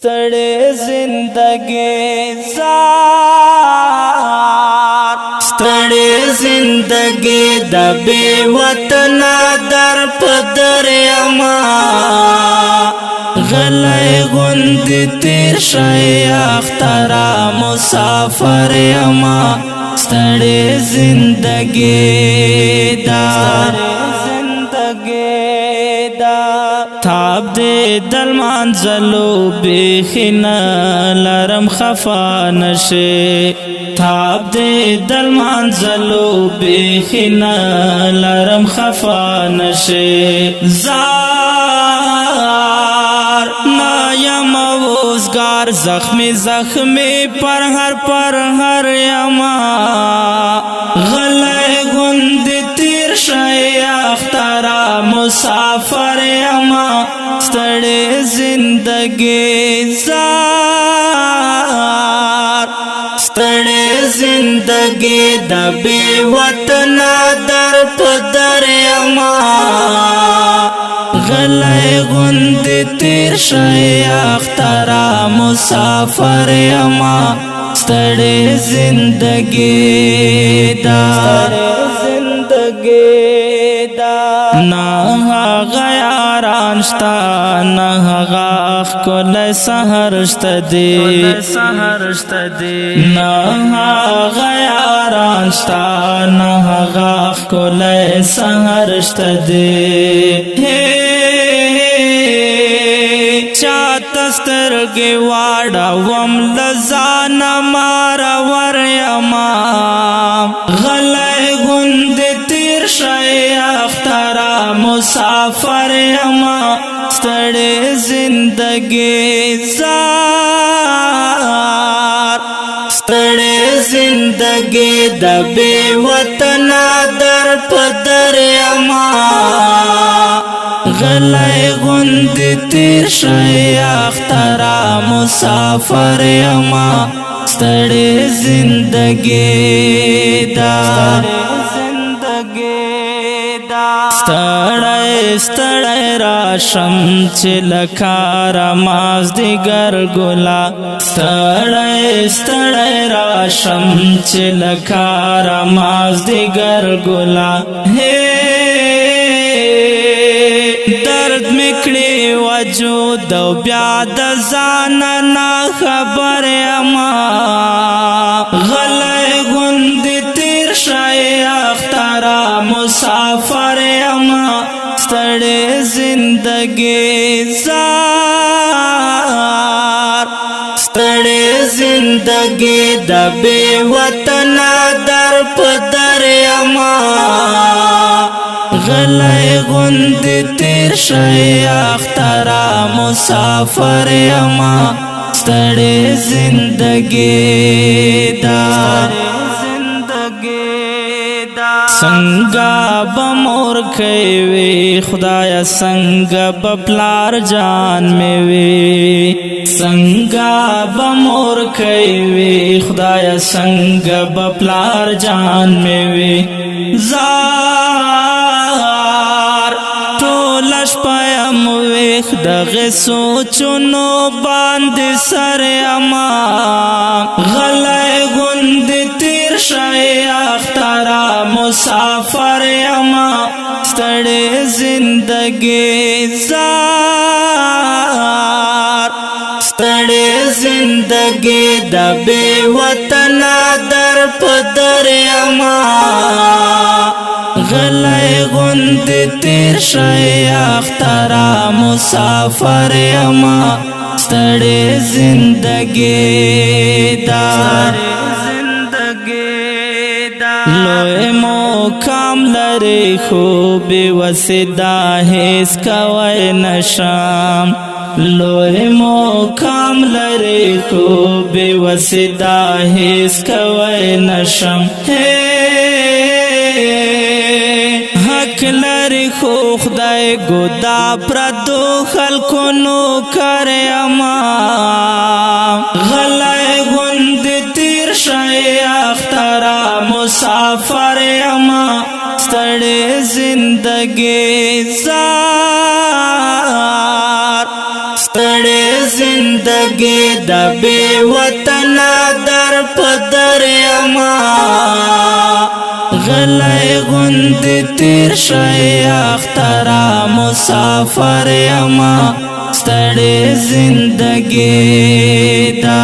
ستړې زندګي زار ستړې زندگی د بے وطن در پدر یما غلی غند تیر شای اخترا مسافر یما ستړې زندگی دار تاب دے دل منزلو بیخینا لرم خفا نشے تاب دے دل منزلو بیخینا لرم خفا نشے زار نایم وزگار زخمی زخمی پر ہر یما غلے گند تیر شای اخترا مسافر یما ستړې زندگی زار ستړې زندگی د بے وطن در پدر یما غلی غند تیر شای اخترا مسافر یما ستړې زندگی دار نا غیاران شتا نا غاخ کل سحر شتا دی نا غیاران شتا نا غاخ کل سحر شتا دی چاہتا سترگی واڑا وم لزان مارا ور یما غلی گند تیر شای اخترا مسافر یما ستړې زندگی زار ستړې زندگی د بے وطن در پدر یما غلی غند تیر شای اخترا مسافر یما ستړې زندگی دار ستړی راشم چې لکار مازدیګر ګلا ستړی راشم چې لکار مازدیګر ګلا درد میکړي وجود او بیا د ځان نه خبر یما غلی غند تیر شای اخترا مسافر یما ستړې زندگی زار ستړې زندگی د بے وطن در پدر یما غلی غند تیر شای اخترا مسافر یما ستړې زندگی دار څنګه بمور کوي خدایا څنګه بپلار جان می وي څنګه بمور کوي خدایا څنګه بپلار جان می وي زار ټول شپه مو وخ دغه سوچونو باندې سر اما غلې غوند تیر شای اخترا مسافر یما ستړې زندگی زار ستړې زندگی د بے وطن در پدر یما غلی غند تیر شای اخترا مسافر یما ستړې زندگی دار لوی مقام لري خو بے وسدا هیڅ کوي نشم لوی مقام لري خو بے وسدا هیڅ کوي نشم حق لري خو خدای ګدا پردو خلکو نو کرے اما غلای غوند تیر شای اخترا مسافر اما ستړې زندگی زار ستړې زندگی زندگی د بے وطن در پدر یما غلی غند تیر شای اخترا مسافر یما ستړی زندگی دا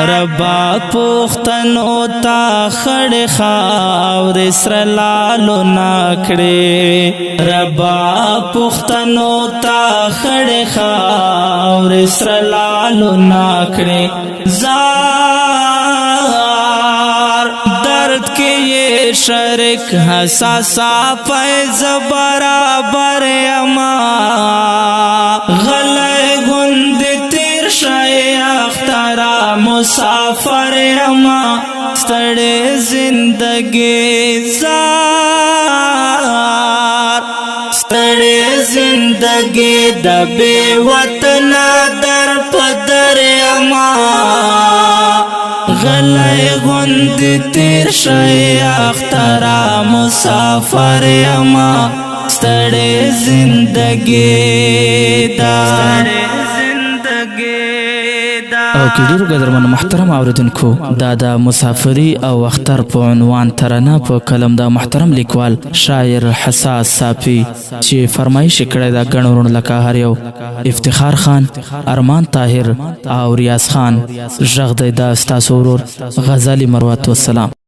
ربا پختنو تا خړ خاور سرلالو ناکړي ربا پختنو تا خړ خاور سرلالو ناکړي زار درد کې یہ شرک حساسا فیض برابر یما غلې غند تیر شای اخترا مسافر یما ستړی زندگی زار ستړی زندگی د بے وطن در پدر یما غلی غند تیر شای اخترا مسافر یما ستړی زندگی دا او که ډیرو قدرمن محترم اوریدونکو دا د مسافری او اختر په عنوان ترانه په کلم د محترم لیکوال شاعر حساس صافی چې فرمایش کړی دا غنورون لکه هر یو افتخار خان ارمان طاهر او ریاض خان ژغ د استاد ورور غزالی مروت والسلام